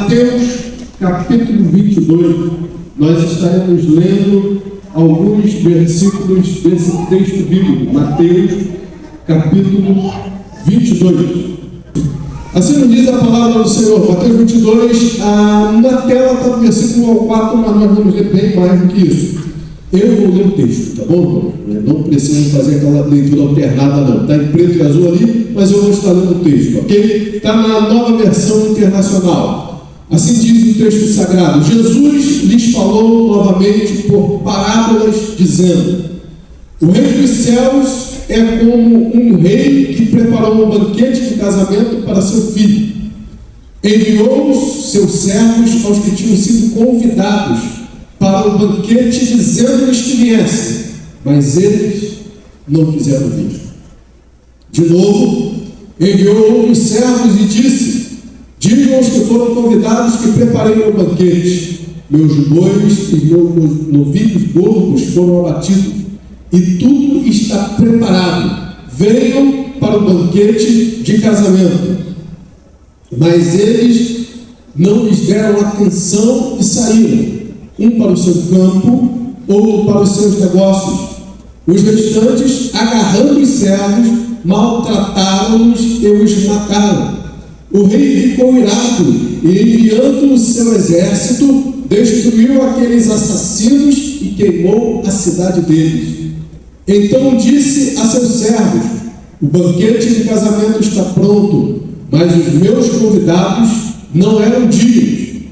Mateus, capítulo 22, nós estaremos lendo alguns versículos desse texto bíblico. Mateus, capítulo 22. Assim nos diz a palavra do Senhor. Mateus 22, na tela está do versículo 4, mas nós vamos ler bem mais do que isso. Eu vou ler o texto, tá bom? Não preciso fazer aquela leitura alternada, não. Está em preto e azul ali, mas eu vou estar lendo o texto, ok? Está na Nova Versão Internacional. Assim diz o texto sagrado: Jesus lhes falou novamente por parábolas, dizendo: o reino dos céus é como um rei que preparou um banquete de casamento para seu filho. Enviou seus servos aos que tinham sido convidados para o banquete, dizendo-lhes que viessem, mas eles não quiseram vir. De novo, enviou outros servos e disse: digam aos que foram convidados que preparei o banquete. Meus bois e meus novilhos gordos foram abatidos, e tudo está preparado. Venham para o banquete de casamento. Mas eles não lhes deram atenção e saíram, um para o seu campo, outro para os seus negócios. Os restantes, agarrando os servos, maltrataram-nos e os mataram. O rei ficou irado e, enviando o seu exército, destruiu aqueles assassinos e queimou a cidade deles. Então disse a seus servos: o banquete de casamento está pronto, mas os meus convidados não eram dignos.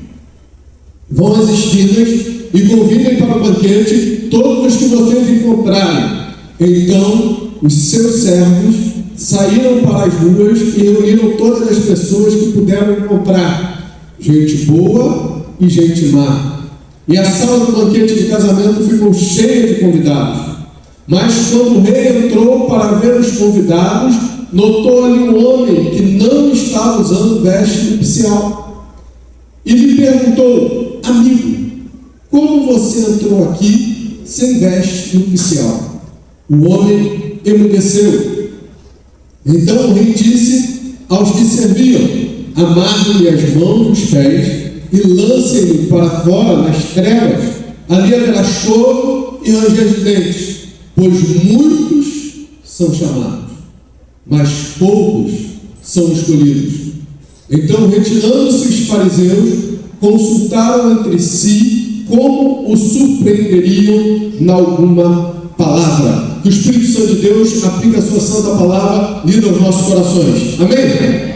Vão às esquinas e convidem para o banquete todos os que vocês encontrarem. Então os seus servos saíram para as ruas e reuniram todas as pessoas que puderam encontrar, gente boa e gente má. E a sala do banquete de casamento ficou cheia de convidados. Mas quando o rei entrou para ver os convidados, notou ali um homem que não estava usando veste nupcial. E lhe perguntou: amigo, como você entrou aqui sem veste nupcial? O homem emudeceu. Então o rei disse aos que serviam: amarrem-lhe as mãos e os pés e lancem-lhe para fora nas trevas. Ali haverá choro e ranger de dentes, pois muitos são chamados, mas poucos são escolhidos. Então, retirando-se os fariseus, consultaram entre si como o surpreenderiam em alguma palavra. Que o Espírito Santo de Deus aplique a sua santa palavra lida aos nossos corações. Amém?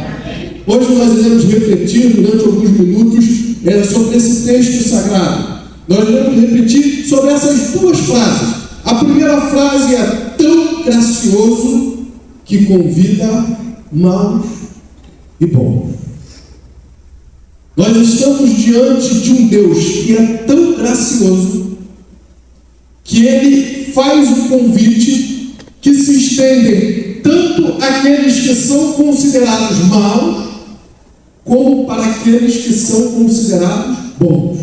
Hoje nós iremos refletir durante alguns minutos sobre esse texto sagrado. Nós iremos refletir sobre essas duas frases. A primeira frase é: tão gracioso que convida maus e bons. Nós estamos diante de um Deus que é tão gracioso que Ele faz um convite que se estende tanto àqueles que são considerados maus, como para aqueles que são considerados bons.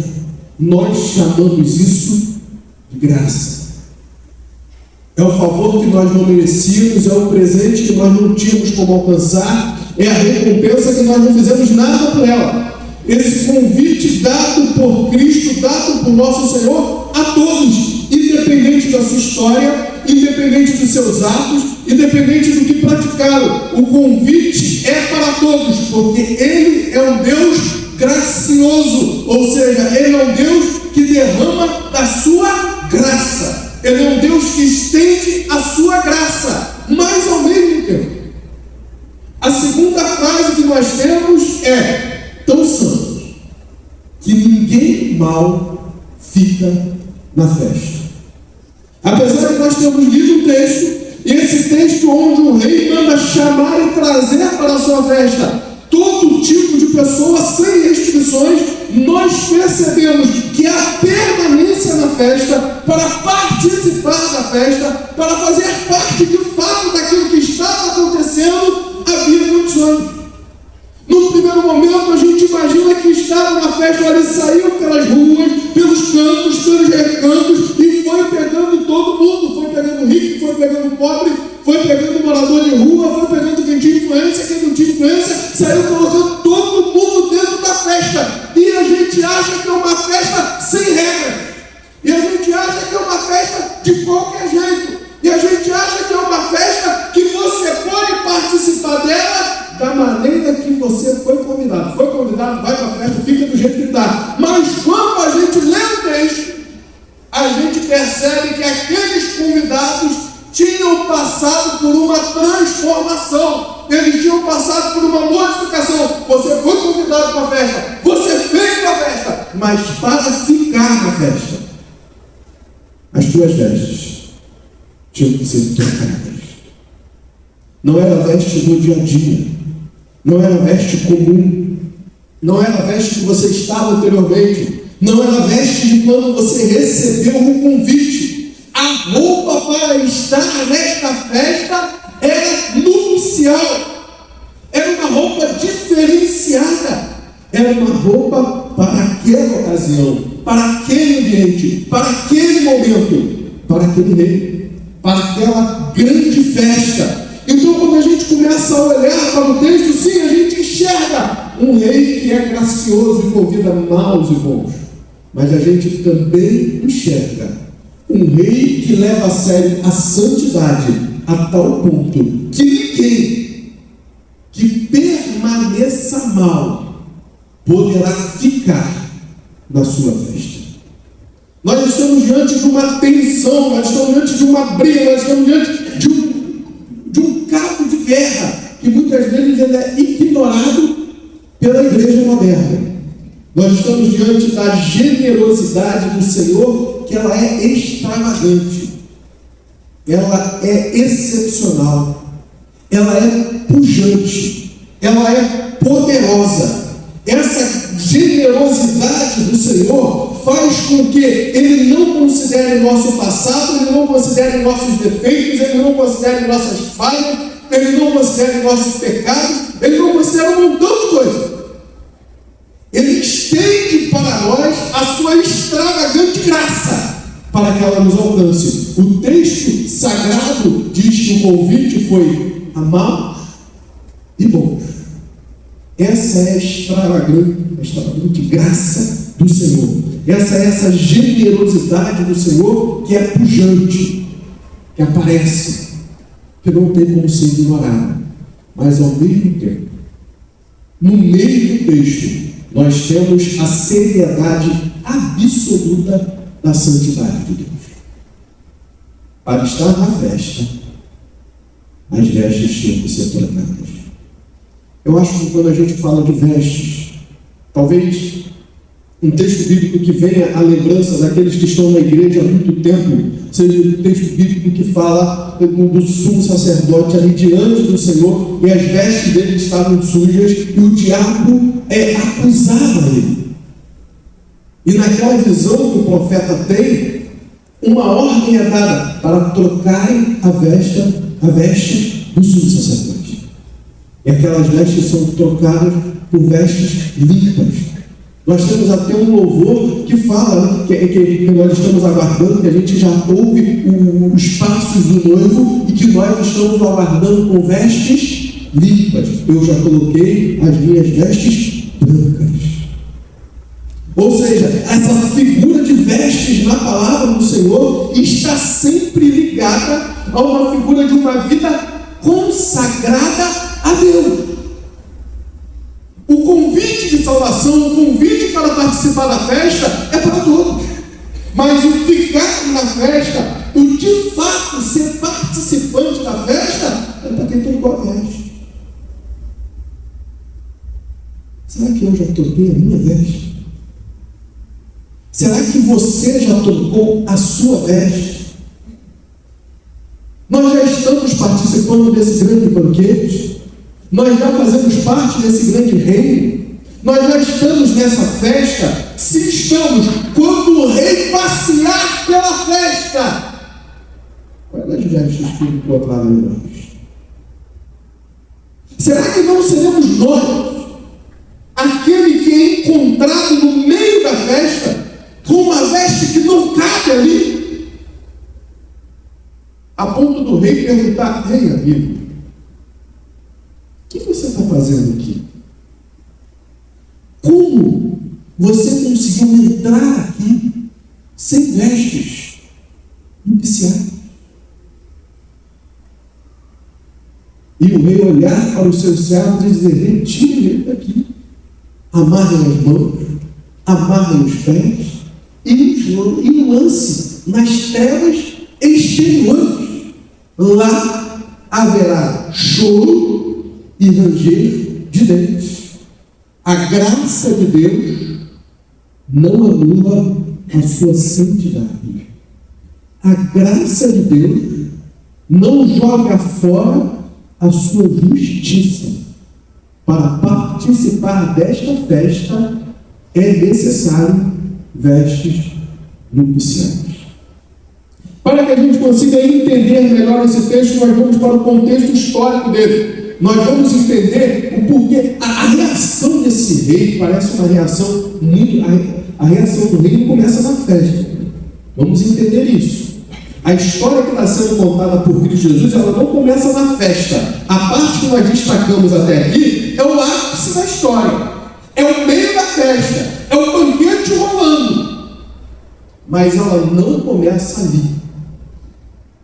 Nós chamamos isso de graça. É o favor que nós não merecíamos, é o presente que nós não tínhamos como alcançar, é a recompensa que nós não fizemos nada por ela. Esse convite dado por Cristo, dado por nosso Senhor a todos, independente da sua história, independente dos seus atos, independente do que praticaram. O convite é para todos, porque Ele é um Deus gracioso, ou seja, Ele é um Deus que derrama da sua graça. Ele é um Deus que estende a sua graça, mas ao mesmo tempo. A segunda frase que nós temos é: tão santos que ninguém mal fica na festa. Apesar de nós termos lido o texto, e esse texto onde o rei manda chamar e trazer para a sua festa todo tipo de pessoa sem restrições, nós percebemos que a permanência na festa, para participar da festa, para fazer parte de fato daquilo que estava acontecendo, havia condições. No primeiro momento, a gente imagina que estava na festa, ele saiu pelas ruas, pelos cantos, pelos recantos, e foi pegando todo mundo, foi pegando rico, foi pegando pobre, foi pegando morador de rua, foi pegando quem tinha influência, quem não tinha influência, saiu colocando todo mundo dentro da festa. a gente acha que é uma festa sem regras. E a gente acha que é uma festa de qualquer jeito. E a gente acha que é uma festa que você pode participar dela da maneira que você foi convidado. Foi convidado, vai para a festa, fica do jeito que está. Mas quando a gente lê o texto, a gente percebe que aqueles convidados tinham passado por uma transformação. Eles tinham passado por uma modificação. Você foi convidado para a festa, você veio para a festa, mas para ficar na festa, as tuas vestes tinham que ser trocadas. Não era veste do dia a dia, não era veste comum, não era veste que você estava anteriormente, não era veste de quando você recebeu um convite. A roupa para estar nesta festa era nupcial, era uma roupa diferenciada, era uma roupa para aquela ocasião, para aquele ambiente, para aquele momento, para aquele rei, para aquela grande festa. Então, quando a gente começa a olhar para o texto, sim, a gente enxerga um rei que é gracioso e convida maus e bons, mas a gente também enxerga um rei que leva a sério a santidade a tal ponto que ninguém que permaneça mal poderá ficar na sua festa. Nós estamos diante de uma tensão, nós estamos diante de uma briga, nós estamos diante de um cabo de guerra que muitas vezes ele é ignorado pela igreja moderna. Nós estamos diante da generosidade do Senhor, que ela é extravagante, ela é excepcional, ela é pujante, ela é poderosa. Essa generosidade do Senhor faz com que Ele não considere nosso passado, Ele não considere nossos defeitos, Ele não considere nossas falhas, Ele não considere nossos pecados, Ele não considera um montão de coisas. Ele estende para nós a sua extravagante graça para que ela nos alcance. O texto sagrado diz que o convite foi a maus e bons. Essa é a extravagante graça do Senhor. Essa generosidade do Senhor que é pujante, que aparece, que não tem como ser ignorada. Mas ao mesmo tempo, no meio do texto, nós temos a seriedade absoluta da santidade de Deus. Para estar na festa, as vestes tinham que ser trocadas. Eu acho que quando a gente fala de vestes, talvez um texto bíblico que venha à lembrança daqueles que estão na igreja há muito tempo, seja um texto bíblico que fala do sumo sacerdote ali diante do Senhor, e as vestes dele estavam sujas, e o diabo acusava ele. E naquela visão que o profeta tem, uma ordem é dada para trocarem a veste do sumo sacerdote. E aquelas vestes são trocadas por vestes limpas. Nós temos até um louvor que fala que nós estamos aguardando, que a gente já ouve os passos do noivo e que nós estamos aguardando com vestes limpas. Eu já coloquei as minhas vestes brancas. Ou seja, essa figura de vestes na palavra do Senhor está sempre ligada a uma figura de uma vida consagrada a Deus. O convite de salvação, o convite para participar da festa é para todos. Mas o ficar na festa, o de fato ser participante da festa, é para quem tem igual veste. Será que eu já troquei a minha veste? Será que você já trocou a sua veste? Nós já estamos participando desse grande banquete? Nós já fazemos parte desse grande reino? Nós já estamos nessa festa? Se estamos, quando o rei passear pela festa, qual é as vestes que ele colocará em nós? Será que não seremos nós aquele que é encontrado no meio da festa com uma veste que não cabe ali, a ponto do rei perguntar: rei amigo, o que você está fazendo aqui? Como você conseguiu entrar aqui sem vestes, nupciais. E o rei olhar para os seus servos e dizer: retire ele daqui, amarrem as mãos, amarrem os pés e lance nas trevas exteriores. Lá haverá choro e ranger de dentes. A graça de Deus não anula a sua santidade. A graça de Deus não joga fora a sua justiça. Para participar desta festa é necessário vestes nupciais. Para que a gente consiga entender melhor esse texto, nós vamos para o contexto histórico dele. Nós vamos entender o porquê. A reação desse rei parece uma reação muito... A reação do rei não começa na festa. Vamos entender isso. A história que está sendo contada por Cristo Jesus, ela não começa na festa. A parte que nós destacamos até aqui é o ápice da história. É o meio da festa. É o banquete rolando. Mas ela não começa ali.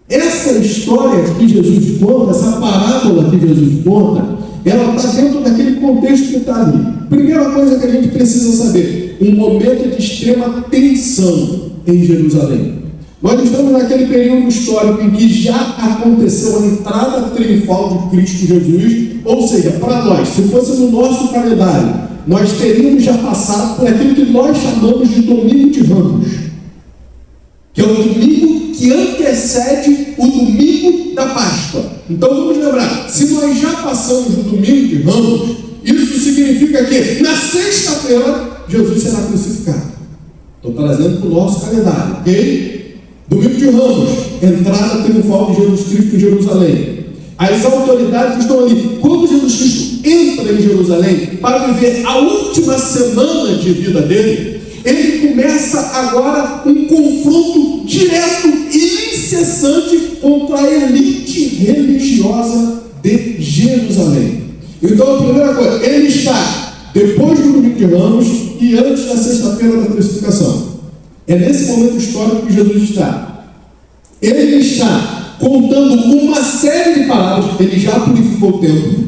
Essa história que Jesus conta, essa parábola que Jesus conta, ela está dentro daquele contexto que está ali. Primeira coisa que a gente precisa saber: um momento de extrema tensão em Jerusalém. Nós estamos naquele período histórico em que já aconteceu a entrada triunfal de Cristo Jesus, ou seja, para nós, se fosse no nosso calendário, nós teríamos já passado por aquilo que nós chamamos de Domingo de Ramos, que é o domingo que antecede o domingo da Páscoa. Então vamos lembrar, se nós já passamos no Domingo de Ramos, isso significa que na sexta-feira Jesus será crucificado. Estou trazendo para o nosso calendário, ok? Domingo de Ramos, entrada triunfal de Jesus Cristo em Jerusalém. As autoridades estão ali. Quando Jesus Cristo entra em Jerusalém para viver a última semana de vida dele, ele começa agora um confronto direto e incessante contra a elite religiosa de Jerusalém. Então, a primeira coisa, ele está depois do Domingo de Ramos e antes da sexta-feira da crucificação. É nesse momento histórico que Jesus está. Ele está contando uma série de parábolas. Ele já purificou o templo.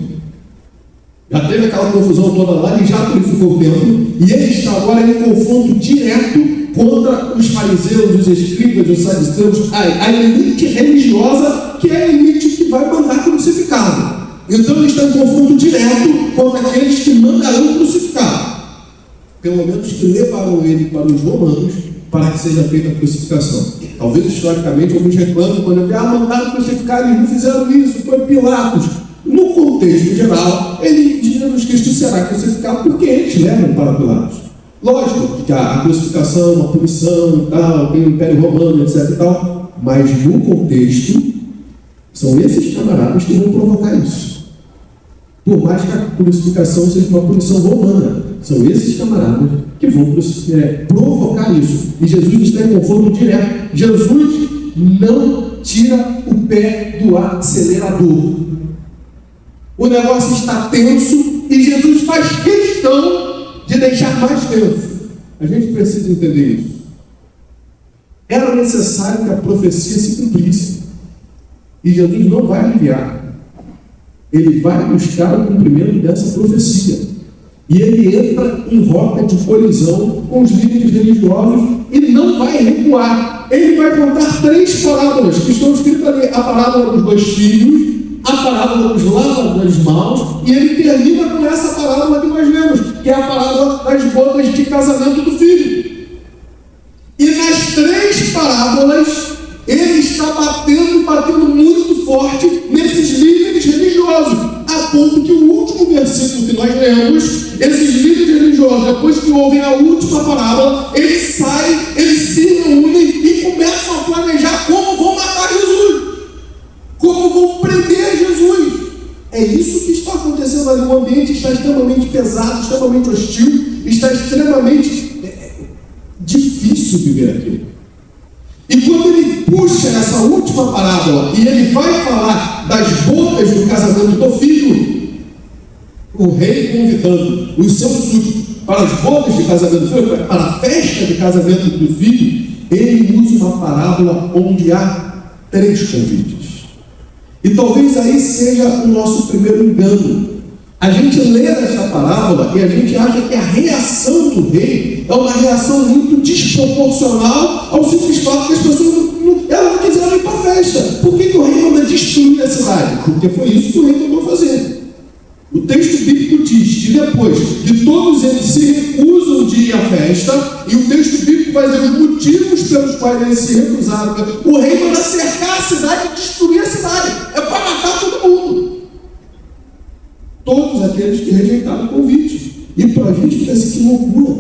Já teve aquela confusão toda lá, ele já purificou o templo. E ele está agora em confronto direto contra os fariseus, os escribas, os saduceus, a elite religiosa, que é a elite que vai mandar crucificado. Então ele está em confronto direto contra aqueles que mandarão crucificado. Pelo menos que levaram ele para os romanos para que seja feita a crucificação. Talvez historicamente alguns reclamam quando eu digo, mandaram crucificar, eles não fizeram isso, foi Pilatos. No contexto geral, ele diz Jesus Cristo será crucificado porque eles levam para Pilatos. Lógico que a crucificação, uma punição e tal, tem o Império Romano, etc. e tal, mas no contexto, são esses camaradas que vão provocar isso. Por mais que a crucificação seja uma punição romana, são esses camaradas que vão provocar isso. E Jesus está em confronto direto. Jesus não tira o pé do acelerador. O negócio está tenso e Jesus faz questão de deixar mais tenso. A gente precisa entender isso. Era necessário que a profecia se cumprisse. E Jesus não vai aliviar. Ele vai buscar o cumprimento dessa profecia. E ele entra em rota de colisão com os líderes religiosos e não vai recuar. Ele vai contar 3 parábolas que estão escritas ali: a parábola dos 2 filhos, a parábola dos lavadores maus, e ele termina com essa parábola que nós lemos, que é a parábola das bodas de casamento do filho. E nas 3 parábolas, ele está batendo muito forte nesses líderes religiosos, a ponto que o último versículo que nós lemos, esses líderes religiosos, depois que ouvem a última parábola, eles saem, eles se reúnem e começam a planejar como vão matar Jesus, como vão prender Jesus. É isso que está acontecendo ali. O ambiente está extremamente pesado, extremamente hostil, está extremamente difícil viver aqui. E quando ele puxa essa última parábola e ele vai falar das bodas do casamento do filho, o rei convidando os seus súditos, para as bodas de casamento do filho, para a festa de casamento do filho, ele usa uma parábola onde há 3 convites. E talvez aí seja o nosso primeiro engano. A gente lê essa parábola e a gente acha que a reação do rei é uma reação muito desproporcional ao simples fato que as pessoas não quiseram ir para a festa. Por que o rei manda destruir a cidade? Porque foi isso que o rei mandou fazer. O texto bíblico diz que depois que todos eles se recusam de ir à festa, e o texto bíblico vai dizer os motivos pelos quais eles se recusaram, o rei manda cercar a cidade e destruir a cidade. É para matar todo mundo. Todos aqueles que rejeitaram o convite. E para a gente fica assim, que loucura.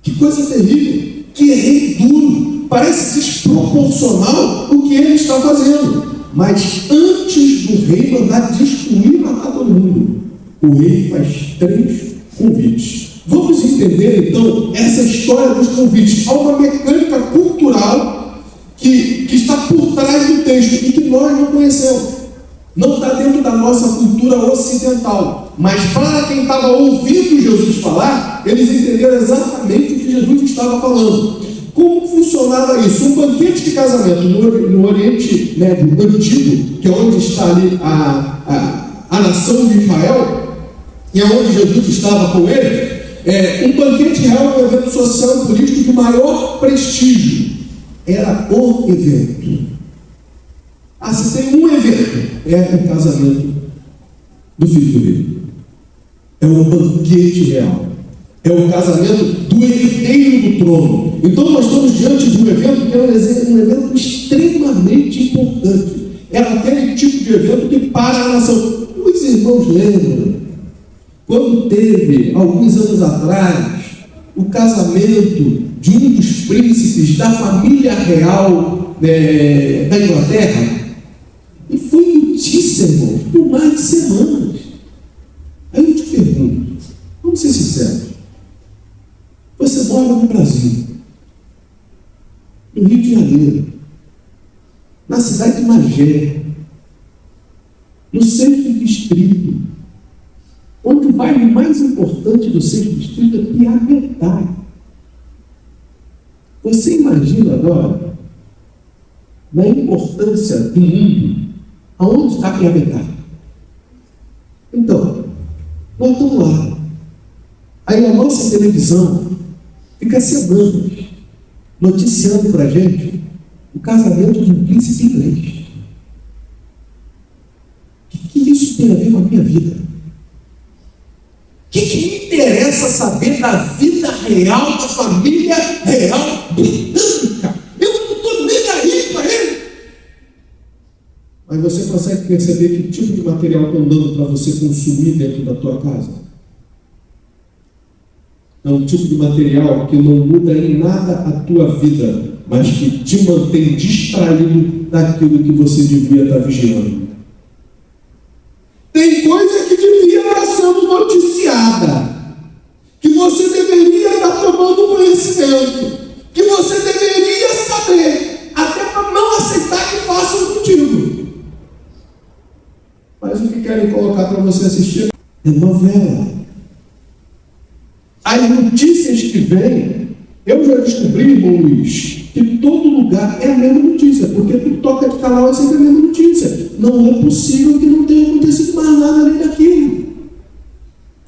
Que coisa terrível. Que rei duro. Parece desproporcional o que ele está fazendo. Mas antes do rei mandar destruir e matar todo mundo, o rei faz 3 convites. Vamos entender então essa história dos convites. Há uma mecânica cultural que está por trás do texto e que nós não conhecemos. Não está dentro da nossa cultura ocidental. Mas para quem estava ouvindo Jesus falar, eles entenderam exatamente o que Jesus estava falando. Como funcionava isso? Um banquete de casamento no Oriente Médio Antigo, que é onde está ali a nação de Israel, e é onde Jesus estava com ele, um banquete real é um evento social e político de maior prestígio. Era o evento. Se tem um evento, é o casamento do filho do rei. É um banquete real. É o casamento do herdeiro do trono. Então nós estamos diante de um evento que é um evento extremamente importante. Era aquele tipo de evento que para a nação. Os irmãos lembram quando teve, alguns anos atrás, o casamento de um dos príncipes da família real da Inglaterra? E foi notícia, irmão, por mais de semanas. Aí eu te pergunto, vamos ser sinceros. Você mora no Brasil, no Rio de Janeiro, na cidade de Magé, no 6º distrito, onde o bairro mais importante do 6º distrito é Piabetá. Você imagina agora, na importância do mundo, aonde está Piabetá? Então, nós estamos lá. Aí a nossa televisão fica semanas noticiando para a gente o casamento de um príncipe inglês. O que isso tem a ver com a minha vida? O que me interessa saber da vida real da família real britânica? Eu não estou nem aí para ele. Mas você consegue perceber que tipo de material estão dando para você consumir dentro da tua casa? É um tipo de material que não muda em nada a tua vida, mas que te mantém distraído daquilo que você devia estar vigiando. Tem coisa que devia estar sendo noticiada, que você deveria estar tomando conhecimento, que você deveria saber, até para não aceitar que façam contigo. Mas o que querem colocar para você assistir é novela. As notícias que vêm, eu já descobri, irmão Luiz, que todo lugar é a mesma notícia, porque tu toca de canal é sempre a mesma notícia. Não é possível que não tenha acontecido mais nada além daquilo.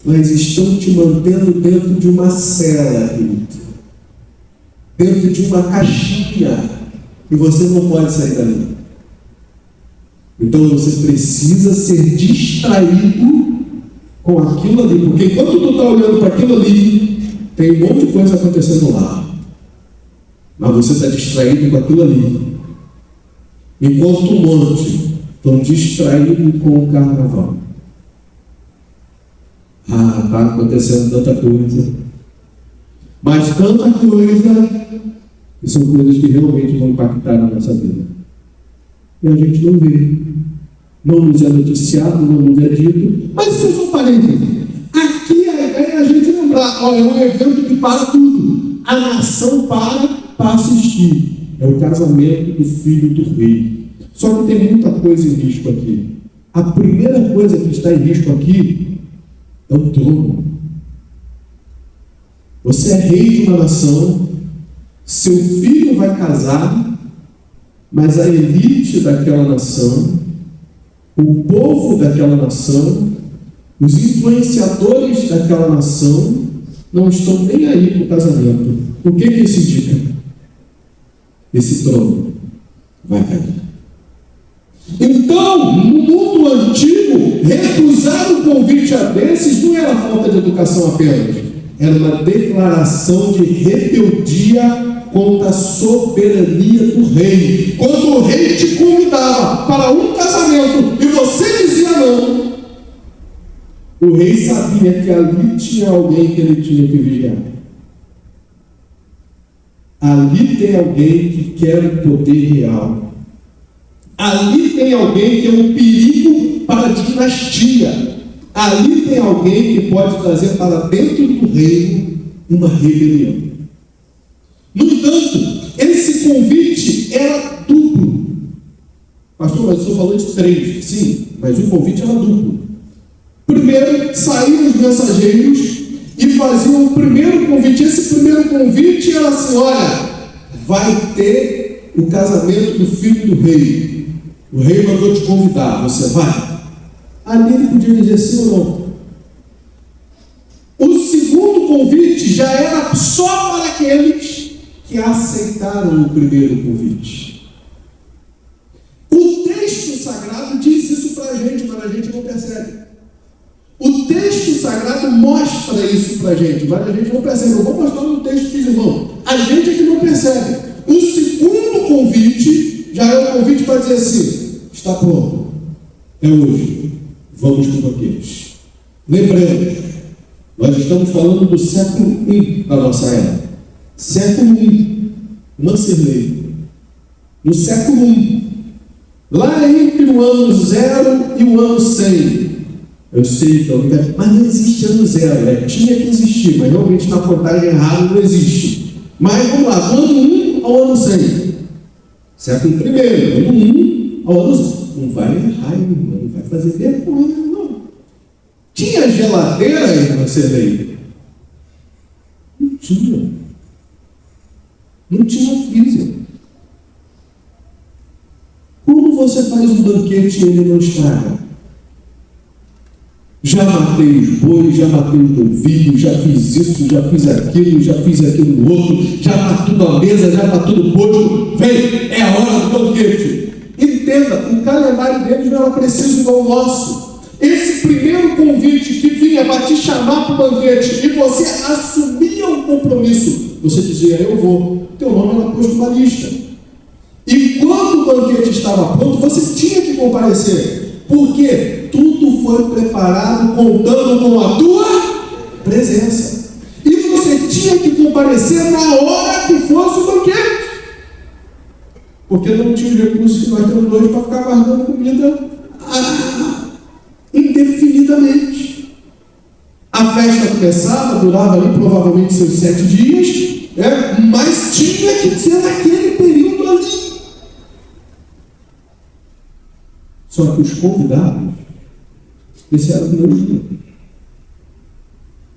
Mas estão te mantendo dentro de uma cela, querido. Dentro de uma caixinha. E você não pode sair dali. Então você precisa ser distraído com aquilo ali, porque enquanto tu está olhando para aquilo ali, tem um monte de coisa acontecendo lá, mas você está distraído com aquilo ali, enquanto um monte estão distraídos com o carnaval. Está acontecendo tanta coisa, mas tanta coisa, que são coisas que realmente vão impactar na nossa vida, e a gente não vê. Não nos é noticiado, não nos é dito, mas isso é só um parênteses. Aqui a ideia é a gente lembrar, é um evento que para tudo. A nação para assistir. É o casamento do filho do rei. Só que tem muita coisa em risco aqui. A primeira coisa que está em risco aqui é o trono. Você é rei de uma nação, seu filho vai casar, mas a elite daquela nação, o povo daquela nação, os influenciadores daquela nação não estão nem aí para o casamento. O que isso indica? Esse trono vai cair. Então, no mundo antigo, recusar o convite a desses não era falta de educação apenas, era uma declaração de rebeldia contra a soberania do rei. Quando o rei te convidava para um casamento e você dizia não, o rei sabia que ali tinha alguém que ele tinha que vigiar. Ali tem alguém que quer o poder real. Ali tem alguém que é um perigo para a dinastia. Ali tem alguém que pode trazer para dentro do reino uma rebelião. No entanto, esse convite era duplo. Pastor, mas eu estou falando de 3. Sim, mas o convite era duplo. Primeiro, saíram os mensageiros e faziam o primeiro convite. Esse primeiro convite era assim: olha, vai ter o casamento do filho do rei. O rei mandou te convidar, você vai? Ali ele podia dizer sim ou não. O segundo convite já era só para aqueles que aceitaram o primeiro convite. O texto sagrado diz isso para a gente, mas a gente não percebe. O texto sagrado mostra isso para a gente, mas a gente não percebe. Eu vou mostrar no texto que diz, irmão, a gente é que não percebe. O segundo convite já é o convite para dizer assim: está pronto, é hoje, vamos com banquetes. Lembremos, nós estamos falando do século I da nossa era. Século I, Mancerley. No século I, lá entre o ano 0 e o ano 100. Eu sei, então, mas não existe ano 0, tinha que existir, mas realmente na contagem errada não existe. Mas vamos lá, do ano 1 ao ano 100. Século I, ano 1 ao ano 100. Não vai errar, irmão, não vai fazer vergonha, não. Tinha geladeira aí na Mancerley? Não tinha. Não tinha freezer. Como você faz um banquete e ele não estraga? Já matei os bois, já matei os novilhos, já fiz isso, já fiz aquilo outro, já está tudo à mesa, já está tudo posto. Vem, é a hora do banquete. Entenda, o calendário deles não era preciso igual o nosso. Esse primeiro convite que vinha para te chamar para o banquete e você assumia um compromisso, você dizia, eu vou. Teu nome era posto na lista. E quando o banquete estava pronto, você tinha que comparecer. Porque tudo foi preparado contando com a tua presença. E você tinha que comparecer na hora que fosse o banquete. Porque não tinha os recursos que nós temos hoje para ficar guardando comida indefinidamente. A festa começava, durava ali provavelmente seus 7 dias, mas tinha que ser naquele período ali. Só que os convidados, esse era o meu dia.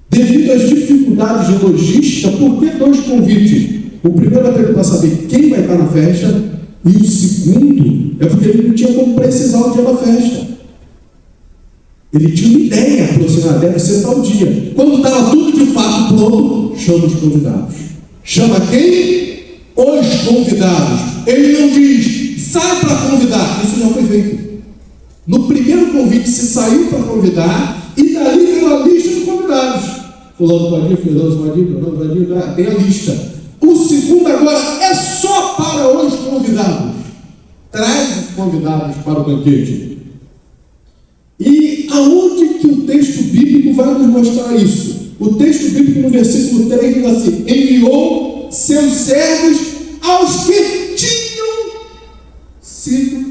Devido às dificuldades de logística, por que 2 convites? O primeiro é para saber quem vai estar na festa, e o segundo é porque ele não tinha como precisar o dia da festa. Ele tinha uma ideia aproximada, deve ser tal dia. Quando estava tudo de fato pronto, chama os convidados. Chama quem? Os convidados. Ele não diz, sai para convidar. Isso já foi feito. No primeiro convite se saiu para convidar e dali veio a lista de convidados. Fulano pode ir, fulano pode ir, fulano pode ir, tem a lista. O segundo agora é só para os convidados. Traz os convidados para o banquete. E aonde que o texto bíblico vai nos mostrar isso? O texto bíblico no versículo 3 diz assim: enviou seus servos aos que tinham sido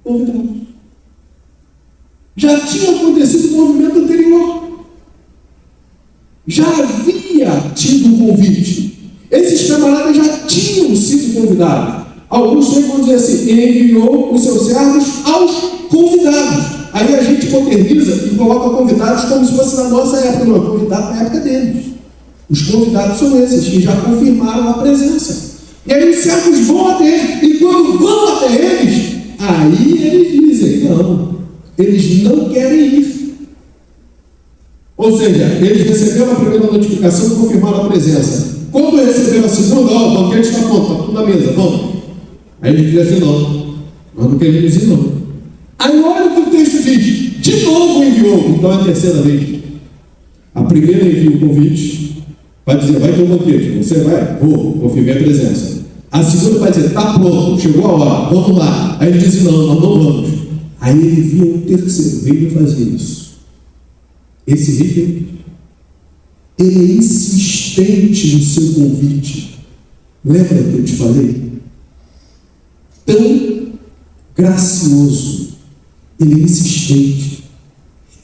convidados. Já tinha acontecido o movimento anterior. Já havia tido um convite. Esses camaradas já tinham sido convidados. Alguns vão dizer assim: ele enviou os seus servos aos convidados. Aí a gente moderniza e coloca convidados como se fosse na nossa época. Não, convidado na época deles. Os convidados são esses, que já confirmaram a presença. E aí os servos vão até eles, e quando vão até eles, aí eles dizem, não, eles não querem ir. Ou seja, eles receberam a primeira notificação e confirmaram a presença. Quando receberam a segunda, ó, o banquete está pronto, está tudo na mesa, vamos. Aí eles dizem assim, não, nós não queremos ir não. Aí olha o que o texto diz, de novo enviou, então é a terceira vez. A primeira envia o convite, vai dizer, vai ter um banquete, você vai? Vou, confirmei a presença. A segunda vai dizer, está pronto, chegou a hora, vamos lá. Aí ele diz, não, nós não vamos. Aí ele envia o terceiro, veio fazer isso. Esse líder, ele é insistente no seu convite. Lembra que eu te falei? Tão gracioso, ele é insistente.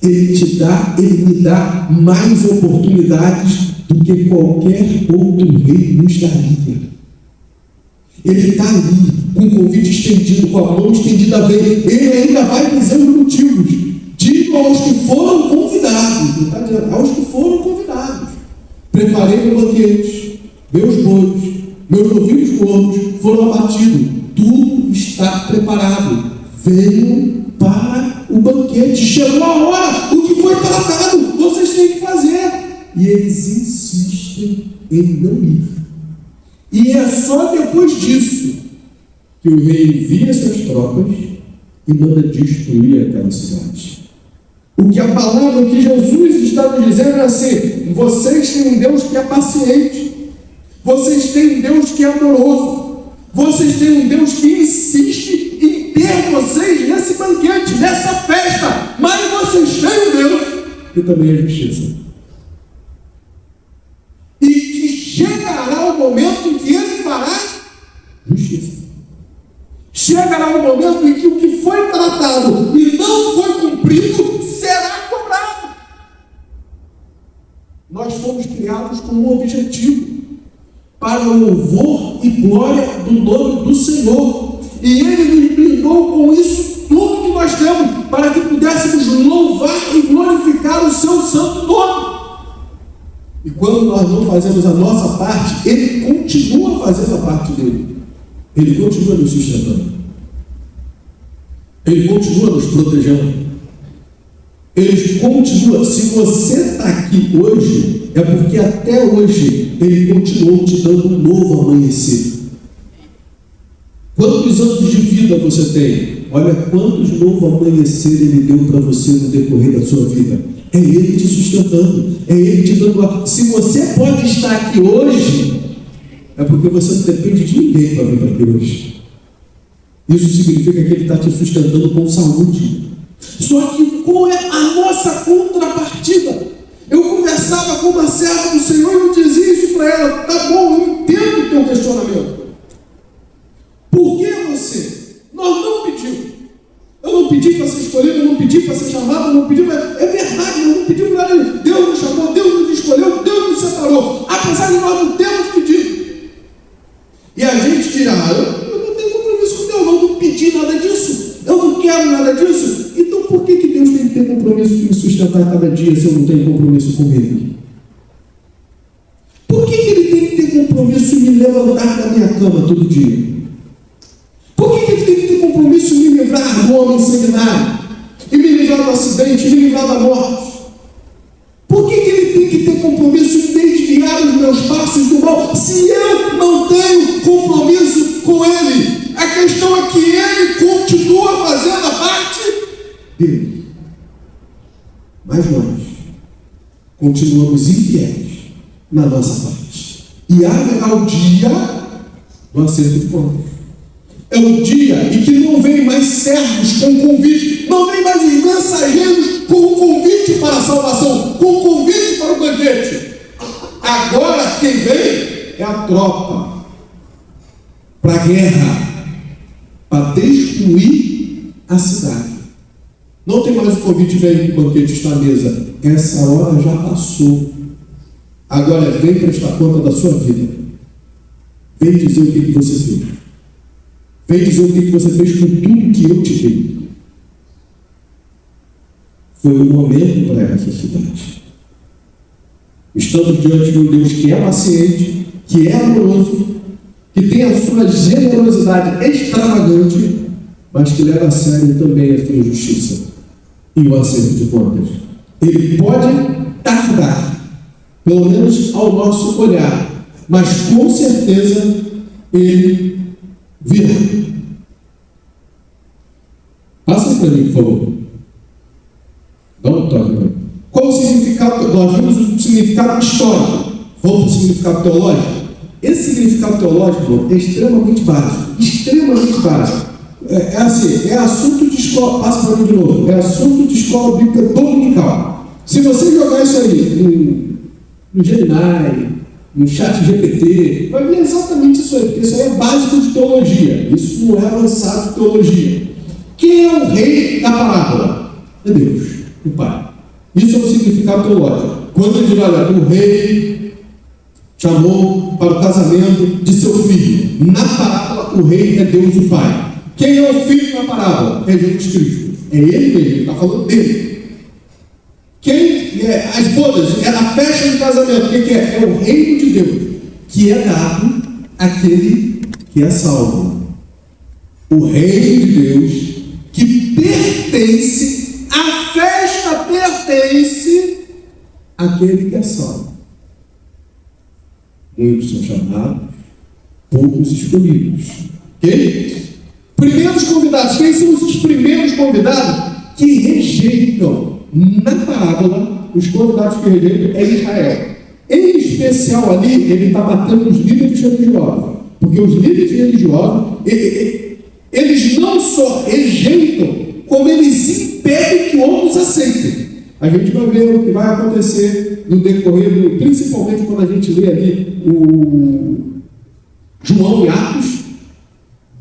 Ele me dá mais oportunidades do que qualquer outro rei nos daria. Ele está ali, com o convite estendido, com a mão estendida a ver. Ele ainda vai dizer os motivos. Digo aos que foram convidados, não está dizendo, aos que foram convidados. Preparei meu banquete, meus bois, meus novilhos gordos foram abatidos. Tudo está preparado. Venham para o banquete. Chegou a hora, o que foi tratado, vocês têm que fazer. E eles insistem em não ir. E é só depois disso que o rei envia suas tropas e manda destruir aquela cidade. O que a palavra que Jesus está nos dizendo é assim: vocês têm um Deus que é paciente, vocês têm um Deus que é amoroso, vocês têm um Deus que insiste em ter vocês nesse banquete, nessa festa, mas vocês têm um Deus que também é justiça. E que chegará o momento em que Ele fará justiça. Chegará o momento em que o que foi tratado e não foi cumprido será cobrado. Nós fomos criados com um objetivo: para o louvor e glória do nome do Senhor. E Ele nos brindou com isso tudo que nós temos, para que pudéssemos louvar e glorificar o Seu santo nome. E quando nós não fazemos a nossa parte, Ele continua fazendo a parte dele. Ele continua nos sustentando. Ele continua nos protegendo. Ele continua. Se você está aqui hoje, é porque até hoje Ele continuou te dando um novo amanhecer. Quantos anos de vida você tem? Olha quantos novos amanhecer Ele deu para você no decorrer da sua vida. É Ele te sustentando, é Ele te dando. Se você pode estar aqui hoje, é porque você não depende de ninguém para vir para aqui hoje. Isso significa que Ele está te sustentando com saúde. Só que qual é a nossa contrapartida? Eu conversava com uma serva do Senhor e eu dizia isso para ela: tá bom, eu entendo o teu questionamento. Por que você? Nós não pedimos. Eu não pedi para ser escolhido, eu não pedi para ser chamado, eu não pedi para... É verdade, eu não pedi para nada. Deus nos chamou, Deus nos escolheu, Deus nos separou. Apesar de nós não termos pedido. E a gente dirá: eu não tenho compromisso com Deus, eu não pedi nada disso, eu não quero nada disso. Então por que Deus tem que ter compromisso de me sustentar cada dia se eu não tenho compromisso com Ele? Por que Ele tem que ter compromisso em me levantar da minha cama todo dia? Por que Ele tem que ter compromisso em me livrar do homem sanguinário, e me livrar do acidente, e me livrar da morte? Por que Ele tem que ter compromisso em desviar os meus passos do mal, se eu não tenho compromisso com Ele? A questão é que Ele continua fazendo a parte dele, mas nós continuamos infiéis na nossa parte. E haverá o dia do acerto de contas. É o dia em que não vem mais servos com convite, não vem mais os mensageiros com convite para a salvação, com convite para o banquete. Agora quem vem é a tropa para a guerra, para destruir a cidade. Não tem mais o convite: vem que o banquete está à mesa. Essa hora já passou. Agora vem prestar conta da sua vida. Vem dizer o que você fez. Vem dizer o que você fez com tudo que eu te dei. Foi o momento para essa cidade. Estamos diante de um Deus que é paciente, que é amoroso, que tem a sua generosidade extravagante, mas que leva a sério também a sua justiça e o acerto de contas. Ele pode tardar, pelo menos ao nosso olhar, mas com certeza ele virá. Passa para mim, por favor. Dá um toque para mim. Qual o significado? Nós vimos o significado histórico. Vamos para o significado teológico? Esse significado teológico é extremamente básico. Extremamente básico. É assim, é assunto de escola. Passa para mim de novo. É assunto de escola bíblica dominical. Se você jogar isso aí no Gemini, no chat GPT, vai ver exatamente isso aí, porque isso aí é básico de teologia. Isso não é avançado de teologia. Quem é o rei da parábola? É Deus, o Pai. Isso é o significado teológico. Quando ele diz, olha, o rei chamou para o casamento de seu filho. Na parábola, o rei é Deus, o Pai. Quem é o filho na parábola? É Jesus Cristo. É ele mesmo, ele está falando dele. As bodas, a festa de casamento, quem que é? É o reino de Deus, que é dado àquele que é salvo. O reino de Deus, que pertence, a festa pertence àquele que é salvo. Muitos são chamados, poucos escolhidos. Ok? Primeiros convidados, quem são os primeiros convidados que rejeitam? Na parábola, os convidados que rejeitam é Israel. Em especial ali, ele está batendo nos líderes religiosos. Porque os líderes religiosos, eles não só rejeitam, como eles impedem que outros aceitem. A gente vai ver o que vai acontecer no decorrer, principalmente quando a gente lê ali o João e Atos.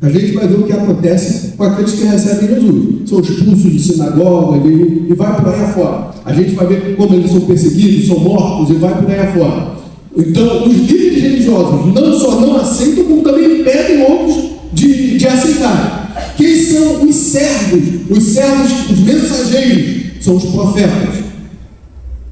A gente vai ver o que acontece com aqueles que recebem Jesus. São expulsos de sinagoga e vai por aí afora. A gente vai ver como eles são perseguidos, são mortos e vai por aí afora. Então, os líderes religiosos não só não aceitam, como também impedem outros de aceitarem. Quem são os servos? Os servos, os mensageiros, são os profetas.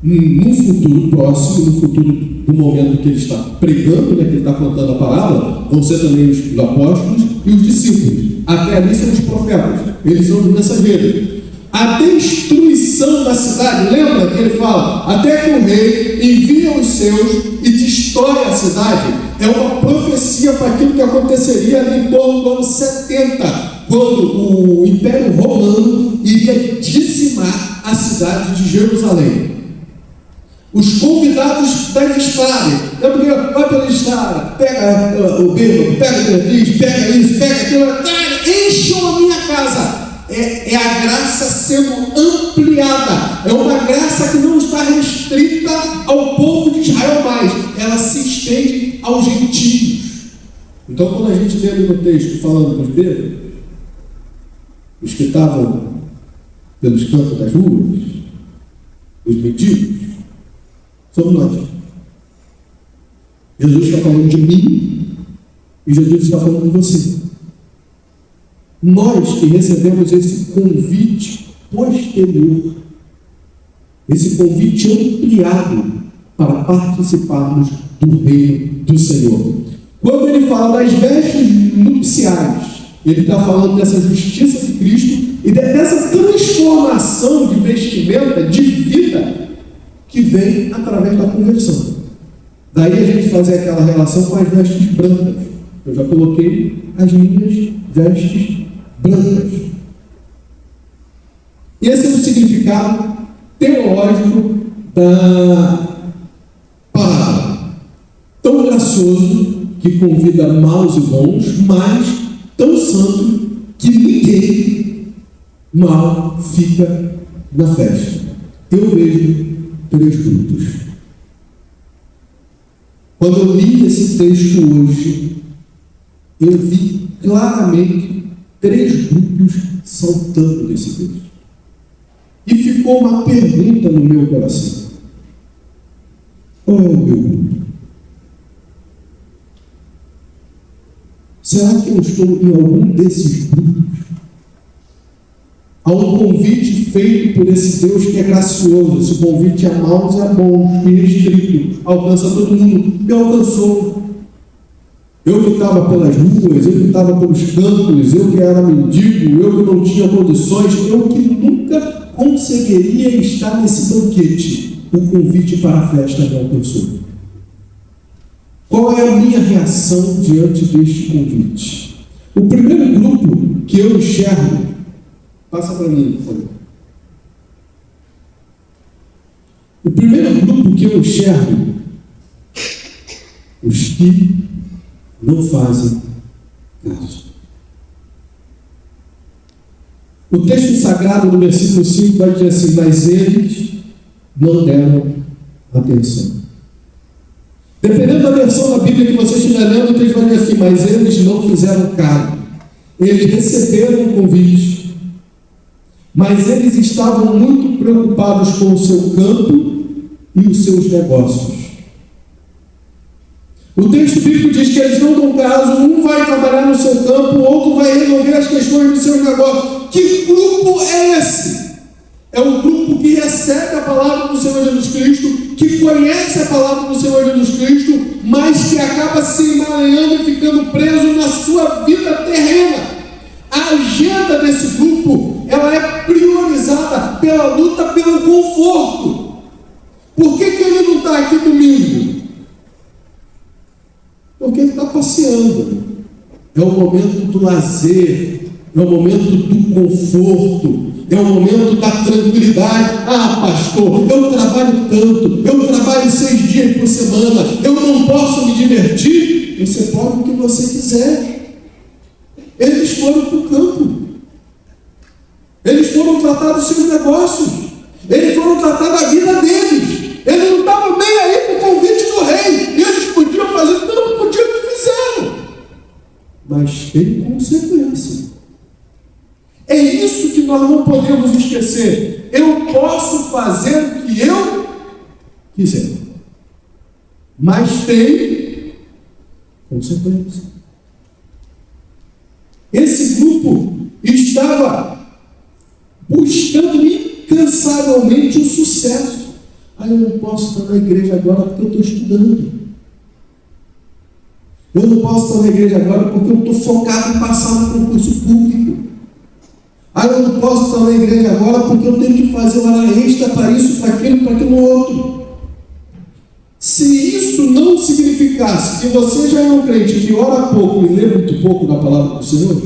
No futuro próximo, no futuro do momento que ele está pregando, que ele está contando a palavra, vão ser também os apóstolos e os discípulos. Até ali são os profetas, eles são os mensageiros. A destruição da cidade, lembra que ele fala, até que o rei envia os seus e destrói a cidade, é uma profecia para aquilo que aconteceria ali em torno do ano 70, quando o Império Romano iria dizimar a cidade de Jerusalém. Os convidados da estrada, vai pela estrada, pega o bêbado, pega o beatriz, pega isso, pega aquilo, encham a minha casa. É a graça sendo ampliada, é uma graça que não está restrita ao povo de Israel mais, ela se estende aos gentios. Então, quando a gente lê ali no texto falando dos bêbados, os que estavam pelos cantos das ruas, os mendigos, somos nós. Jesus está falando de mim e Jesus está falando de você. Nós que recebemos esse convite posterior, esse convite ampliado para participarmos do reino do Senhor. Quando ele fala das vestes nupciais, ele está falando dessa justiça de Cristo e dessa transformação de vestimenta, de vida, que vem através da conversão. Daí a gente fazer aquela relação com as vestes brancas. Eu já coloquei as minhas vestes brancas. E esse é o significado teológico da palavra. Tão gracioso que convida maus e bons, mas tão santo que ninguém mal fica na festa. Eu vejo 3 grupos. Quando eu li esse texto hoje, eu vi claramente 3 grupos saltando desse texto. E ficou uma pergunta no meu coração: qual é o meu grupo? Será que eu estou em algum desses grupos? Há um convite feito por esse Deus que é gracioso. Esse convite a mãos é bom, restrito, alcança todo mundo. Me alcançou. Eu que estava pelas ruas, eu que estava pelos campos, eu que era mendigo, eu que não tinha condições, eu que nunca conseguiria estar nesse banquete. O convite para a festa me alcançou. Qual é a minha reação diante deste convite? O primeiro grupo que eu enxergo, passa para mim, por favor. O primeiro grupo que eu enxergo, os que não fazem caso. O texto sagrado, no versículo 5, vai dizer assim: mas eles não deram atenção. Dependendo da versão da Bíblia que você estiver lendo, o texto vai dizer assim: mas eles não fizeram caso. Eles receberam o convite, mas eles estavam muito preocupados com o seu campo e os seus negócios. O texto bíblico diz que eles não dão caso, um vai trabalhar no seu campo, o outro vai resolver as questões dos seus negócios. Que grupo é esse? É um grupo que recebe a palavra do Senhor Jesus Cristo, que conhece a palavra do Senhor Jesus Cristo, mas que acaba se emaranhando e ficando preso na sua vida terrena. A agenda desse grupo, ela é priorizada pela luta pelo conforto. Por que ele não está aqui comigo? Porque ele está passeando. É o momento do lazer, é o momento do conforto, é o momento da tranquilidade. Ah, pastor, eu trabalho tanto, eu trabalho 6 dias por semana, eu não posso me divertir. Você pode o que você quiser. Eles foram para o campo, eles foram tratar dos seus negócios, eles foram tratar da vida deles. Eles não estavam nem aí para o convite do rei. Eles podiam fazer tudo, podiam o que fizeram, mas tem consequência. É isso que nós não podemos esquecer. Eu posso fazer o que eu quiser, mas tem consequência. Esse grupo estava buscando incansavelmente o sucesso. Eu não posso estar na igreja agora porque eu estou estudando. Eu não posso estar na igreja agora porque eu estou focado em passar no concurso público. Eu não posso estar na igreja agora porque eu tenho que fazer hora extra para isso, para aquilo outro. Se isso não significasse que você já é um crente que ora pouco e lê muito pouco da palavra do Senhor,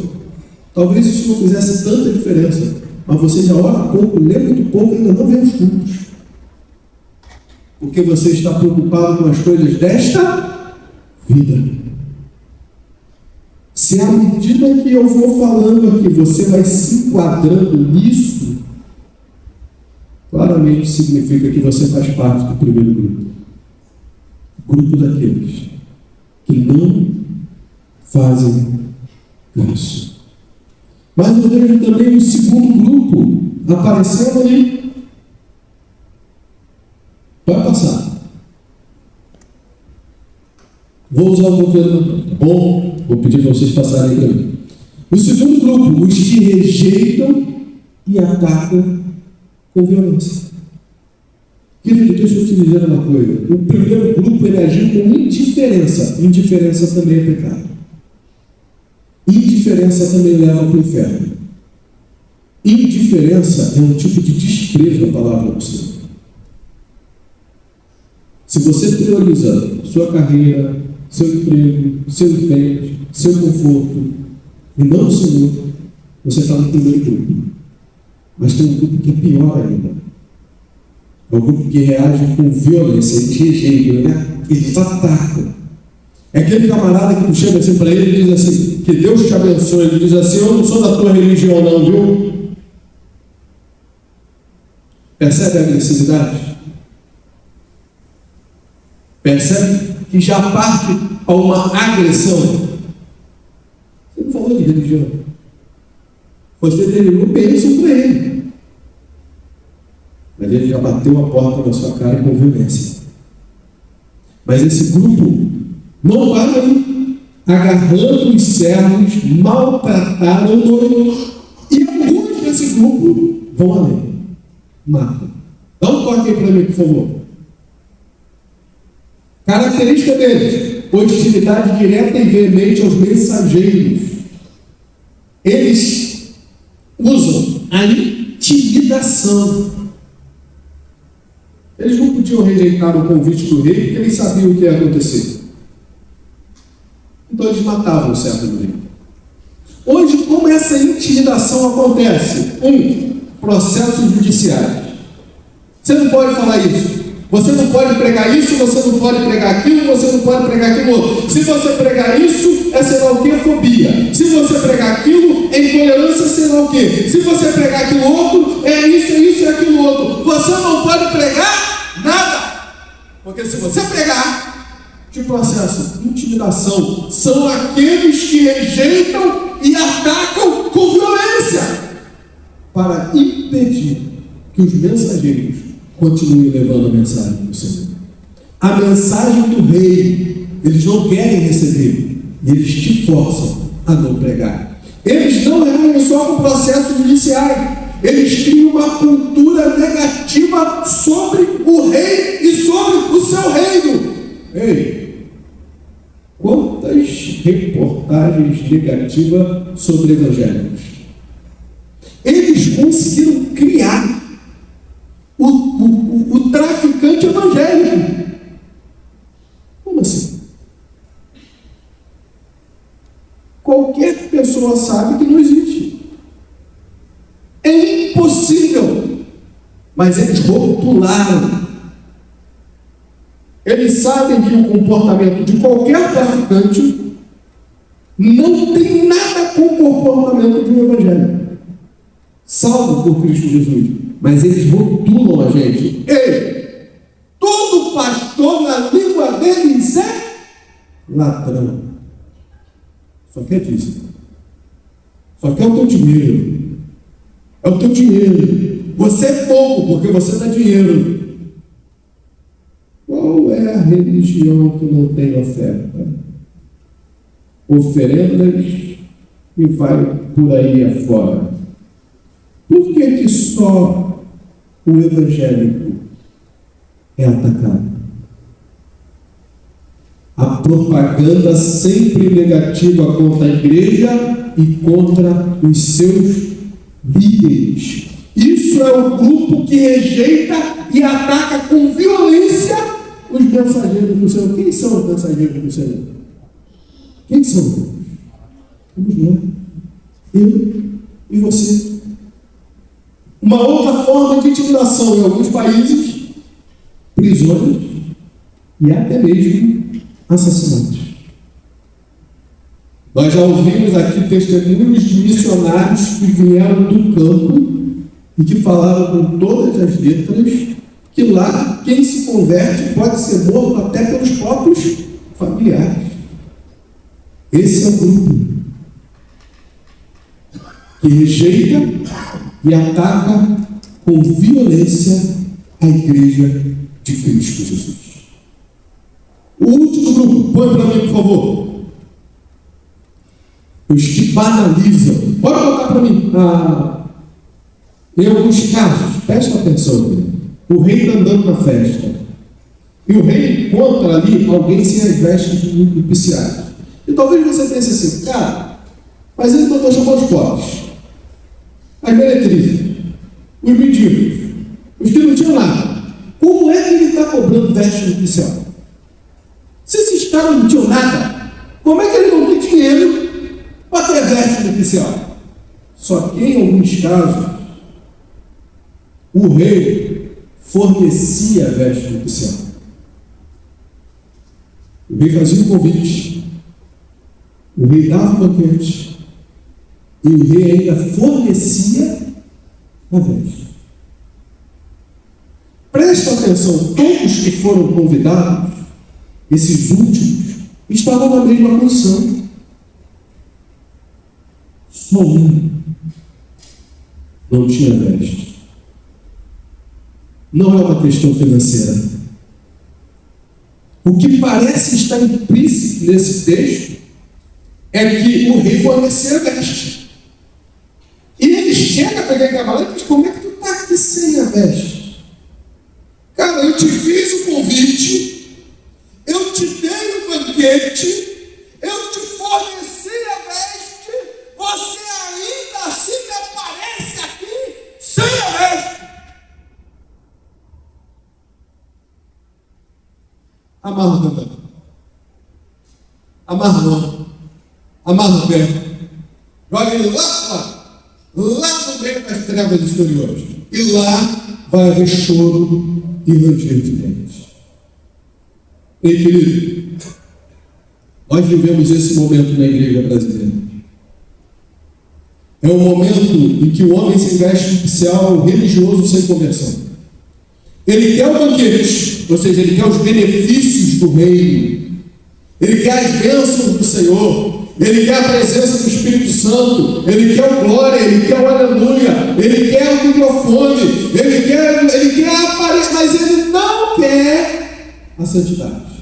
talvez isso não fizesse tanta diferença. Mas você já ora pouco, lê muito pouco e ainda não vê os cultos. Porque você está preocupado com as coisas desta vida. Se à medida que eu vou falando aqui, você vai se enquadrando nisso, claramente significa que você faz parte do primeiro grupo. Grupo daqueles que não fazem caso. Mas eu vejo também o segundo grupo aparecendo ali. Vai passar. Vou usar um pouquinho, tá bom? Vou pedir para vocês passarem também. O segundo grupo, os que rejeitam e atacam com violência. Querido, deixa eu te dizer uma coisa. O primeiro grupo, ele agiu com indiferença. Indiferença também é pecado. Indiferença também leva para o inferno. Indiferença é um tipo de desprezo à palavra do Senhor. Se você prioriza sua carreira, seu emprego, seu empenho, seu conforto, e não o Senhor, você está no primeiro grupo. Mas tem um grupo que é pior ainda. É um grupo que reage com violência, eles rejeitam, né? Eles atacam. É aquele camarada que tu chega assim para ele e diz assim: que Deus te abençoe. Ele diz assim: eu não sou da tua religião não, viu? Percebe a agressividade? Percebe que já parte a uma agressão. Você não falou de religião. Você derivou bênção para ele. Mas ele já bateu a porta na sua cara com violência. Mas esse grupo não para aí, agarrando os servos, maltrataram o noivo. E alguns desse grupo vão além. mata. Dá um toque aí para mim, por favor. Característica deles: hostilidade direta e veemente aos mensageiros. Eles usam a intimidação. Eles não podiam rejeitar o convite do rei, porque eles sabiam o que ia acontecer. Então eles matavam o servo do rei. Hoje, como essa intimidação acontece? Processos judiciais. Você não pode falar isso. Você não pode pregar isso, você não pode pregar aquilo, você não pode pregar aquilo outro. Se você pregar isso, é sei lá o que, fobia. Se você pregar aquilo, é intolerância, sei lá o que. Se você pregar aquilo outro, é isso e aquilo outro. Você não pode pregar nada. Porque se você pregar, te processo, intimidação, são aqueles que rejeitam e atacam com violência para impedir que os mensageiros continuem levando a mensagem do Senhor. A mensagem do rei, eles não querem receber, eles te forçam a não pregar. Eles não reagem só com processos judiciais, eles criam uma cultura negativa sobre o rei e sobre o seu reino. Ei, quantas reportagens negativas sobre evangélicos? Eles conseguiram criar o traficante evangélico. Como assim? Qualquer pessoa sabe que não existe. É impossível. Mas eles rotularam. Eles sabem que o comportamento de qualquer traficante não tem nada com o comportamento de um evangélico, salvo por Cristo Jesus. Mas eles rotulam a gente. Ei, todo pastor na língua deles é ladrão. Só quer disso. Só quer o teu dinheiro. É o teu dinheiro. Você é pouco porque você dá dinheiro. Qual é a religião que não tem oferta? Oferendas e vai por aí afora. Por que só o evangélico é atacado? A propaganda sempre negativa contra a igreja e contra os seus líderes. Isso é o grupo que rejeita e ataca com violência os mensageiros do Senhor. Quem são os mensageiros do Senhor? Quem são? Somos nós. Eu e você. Uma outra forma de intimidação em alguns países: prisões e até mesmo assassinatos. Nós já ouvimos aqui testemunhos de missionários que vieram do campo e que falaram com todas as letras que lá quem se converte pode ser morto até pelos próprios familiares. Esse é o grupo que rejeita e ataca com violência a igreja de Cristo Jesus. O último grupo, põe para mim, por favor. Os que banalizam. Pode colocar para mim. Em alguns casos, presta atenção, o rei está andando na festa e o rei encontra ali alguém sem as vestes do piciário. E talvez você pense assim: cara, mas ele não chamou os pobres, as meretrizes, os mendigos, os que não tinham nada. Como é que ele está cobrando vestes do piciário? Se esses caras não tinham nada, como é que ele não tem dinheiro para ter vestes do piciário? Só que em alguns casos o rei fornecia a veste do piciário. O rei fazia um convite, o rei dava um banquete e o rei ainda fornecia a veste. Presta atenção, todos que foram convidados, esses últimos, estavam na mesma condição. Só um não tinha veste. Não é uma questão financeira. O que parece estar implícito nesse texto é que o rei forneceu a veste. E ele chega para aquele camarada e diz: como é que tu está aqui? que sem a veste? Cara, eu te fiz o convite, eu te dei o banquete, eu te forneci a veste, você ainda assim me aparece aqui sem a veste. Amarra o cabelo, amarra a mão, amarra o pé, joga ele lá no meio das trevas exteriores, e lá vai haver choro e ranger de dentes. Ei, querido, nós vivemos esse momento na igreja brasileira. É um momento em que o homem se veste oficial religioso sem conversão. Ele quer o banquete, ou seja, ele quer os benefícios do reino, ele quer as bênçãos do Senhor, ele quer a presença do Espírito Santo, ele quer o glória, ele quer o aleluia, ele quer o microfone, ele quer a aparência, mas ele não quer a santidade.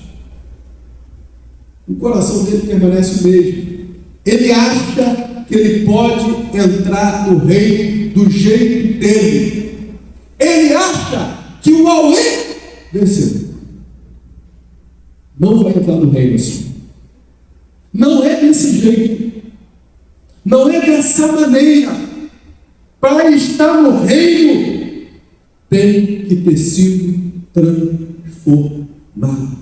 O coração dele permanece o mesmo. Ele acha que ele pode entrar no reino do jeito dele. Ele acha que o Auê venceu. Não vai entrar no reino assim. Não é desse jeito. Não é dessa maneira. Para estar no reino, tem que ter sido transformado.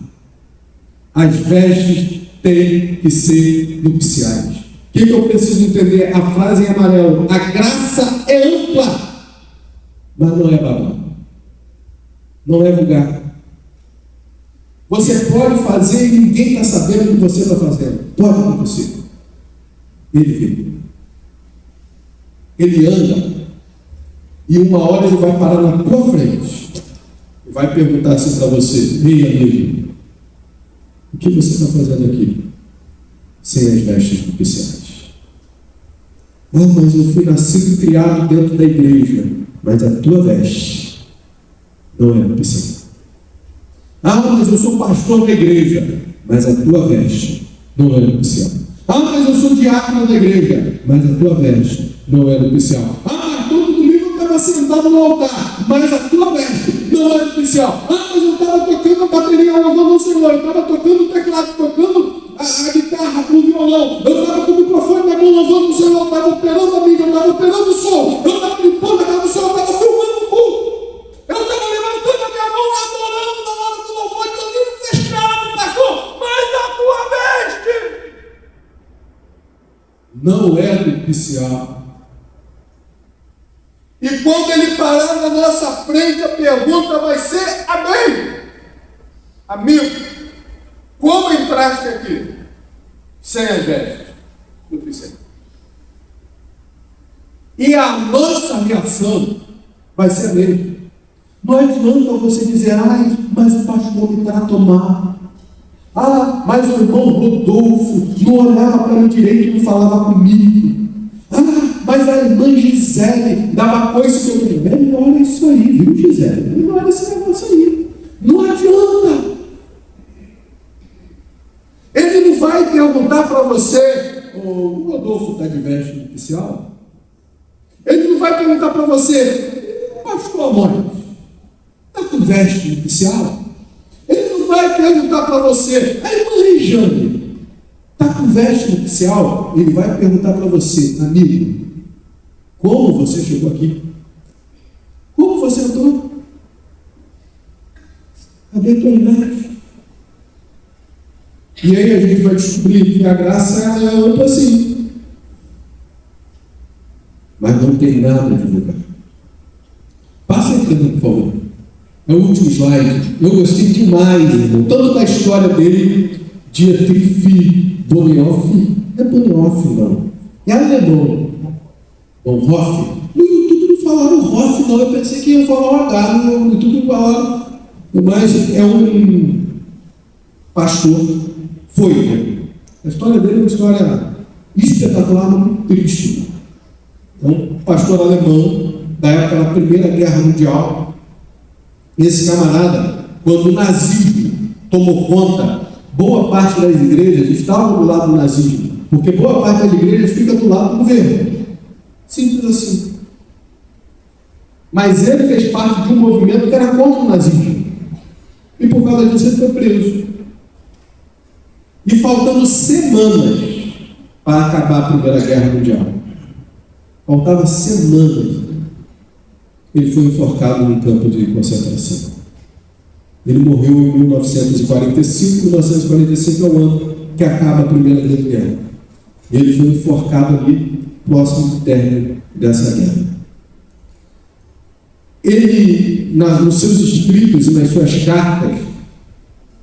As vestes têm que ser nupciais. O que eu preciso entender? A frase em amarelo: a graça é ampla, mas não é babado, não é vulgar. Você pode fazer e ninguém está sabendo o que você está fazendo. Pode acontecer. Ele vê, ele anda, e uma hora ele vai parar na tua frente e vai perguntar assim para você: ei, amigo, o que você está fazendo aqui sem as vestes nupciais? Ah, mas eu fui nascido e criado dentro da igreja. Mas a tua veste não é nupcial. Ah, mas eu sou pastor da igreja. Mas a tua veste não é nupcial. Ah, mas eu sou diácono da igreja. Mas a tua veste não é nupcial. Ah, mas todo domingo eu estava sentado no altar. Mas a tua veste não é nupcial. Ah, mas eu estava tocando a bateria, louvando o Senhor. Eu estava tocando o teclado, tocando a guitarra, o violão. Eu estava com o microfone na mão, louvando o Senhor. Eu estava operando a mídia, eu estava operando o som. Eu estava limpando a casa do Senhor, eu estava filmando o culto. Eu estava levantando a minha mão, adorando na hora do louvor, e eu livro fechado, pastor. Mas a tua veste não é nupcial. E quando ele parar na nossa frente, a pergunta vai ser: amém? Amigo, como entraste aqui sem as vestes nupciais? E a nossa reação vai ser a mesma. Não adianta você dizer: ai, mas o pastor me trata mal. Ah, mas o irmão Rodolfo não olhava para mim direito e não falava comigo. Ah, mas a irmã Gisele dava coisa que eu falei: olha isso aí, viu, Gisele? Olha esse negócio aí. Não adianta. Ele não vai perguntar para você: o Rodolfo está de veste nupcial? Ele não vai perguntar para você: pastor Amor, está com veste nupcial? Ele não vai perguntar para você: a irmã Regiane está com veste nupcial? Ele vai perguntar para você: amigo, como você chegou aqui? Como você entrou? Cadê tua veste? E aí a gente vai descobrir que a graça é ampla assim, mas não tem nada de vulgar. Passa aí, por favor. É o último slide. Eu gostei demais, irmão, tanto da história dele, Dietrich Bonhoeffer. Não é Bonhoeffer, não. É alemão. Bonhoeffer. No YouTube não falaram Hoff, não. Eu pensei que ia falar o H. No YouTube falaram. Mas é um pastor. Foi, né? A história dele é uma história espetacular, muito triste. É um pastor alemão da época da Primeira Guerra Mundial. Esse camarada, quando o nazismo tomou conta, boa parte das igrejas estavam do lado do nazismo, porque boa parte das igrejas fica do lado do governo. Simples assim. Mas ele fez parte de um movimento que era contra o nazismo. E por causa disso ele foi preso. E faltando semanas para acabar a Primeira Guerra Mundial, faltava semanas, ele foi enforcado num campo de concentração. Ele morreu em 1945. 1945 é o ano que acaba a Primeira Guerra. Ele foi enforcado ali, próximo do término dessa guerra. Ele, nos seus escritos e nas suas cartas,